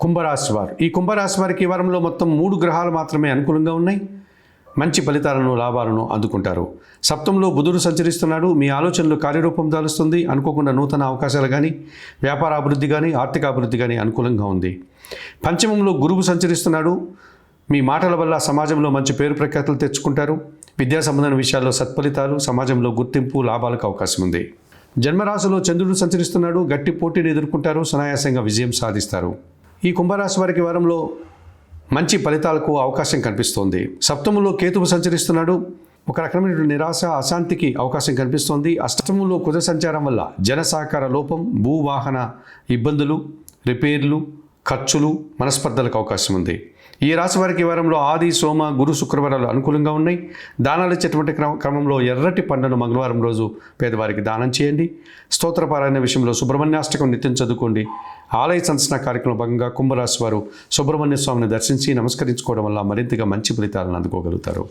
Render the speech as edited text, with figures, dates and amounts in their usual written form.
కుంభరాశి వారు. ఈ కుంభరాశి వారికి ఈ వారంలో మొత్తం 3 గ్రహాలు మాత్రమే అనుకూలంగా ఉన్నాయి. మంచి ఫలితాలను, లాభాలను అందుకుంటారు. సప్తమంలో బుధుడు సంచరిస్తున్నాడు. మీ ఆలోచనలు కార్యరూపం దాలుస్తుంది. అనుకోకుండా నూతన అవకాశాలు కానీ, వ్యాపార అభివృద్ధి కానీ, ఆర్థిక అభివృద్ధి కానీ అనుకూలంగా ఉంది. పంచమంలో గురువు సంచరిస్తున్నాడు. మీ మాటల వల్ల సమాజంలో మంచి పేరు ప్రఖ్యాతులు తెచ్చుకుంటారు. విద్యా సంబంధమైన విషయాల్లో సత్ఫలితాలు, సమాజంలో గుర్తింపు, లాభాలకు అవకాశం ఉంది. జన్మరాశిలో చంద్రుడు సంచరిస్తున్నాడు. గట్టి పోటీని ఎదుర్కొంటారు. సునాయాసంగా విజయం సాధిస్తారు. ఈ కుంభరాశి వారికి వారంలో మంచి ఫలితాలకు అవకాశం కనిపిస్తోంది. సప్తమంలో కేతువు సంచరిస్తున్నాడు. ఒక రకమైన నిరాశ, అశాంతికి అవకాశం కనిపిస్తోంది. అష్టమంలో కుజ సంచారం వల్ల జన సహకార లోపం, భూవాహన ఇబ్బందులు, రిపేర్లు, ఖర్చులు, మనస్పర్ధలకు అవకాశం ఉంది. ఈ రాశి వారికి ఈ వారంలో ఆది, సోమ, గురు, శుక్రవారాలు అనుకూలంగా ఉన్నాయి. దానాలు ఇచ్చేటువంటి క్రమంలో ఎర్రటి పండును మంగళవారం రోజు పేదవారికి దానం చేయండి. స్తోత్రపారాయణ విషయంలో సుబ్రహ్మణ్యాష్టకం నిత్యం చదువుకోండి. ఆలయ సందర్శన కార్యక్రమం భాగంగా కుంభరాశి వారు సుబ్రహ్మణ్య స్వామిని దర్శించి నమస్కరించుకోవడం వల్ల మరింతగా మంచి ఫలితాలను అందుకోగలుగుతారు.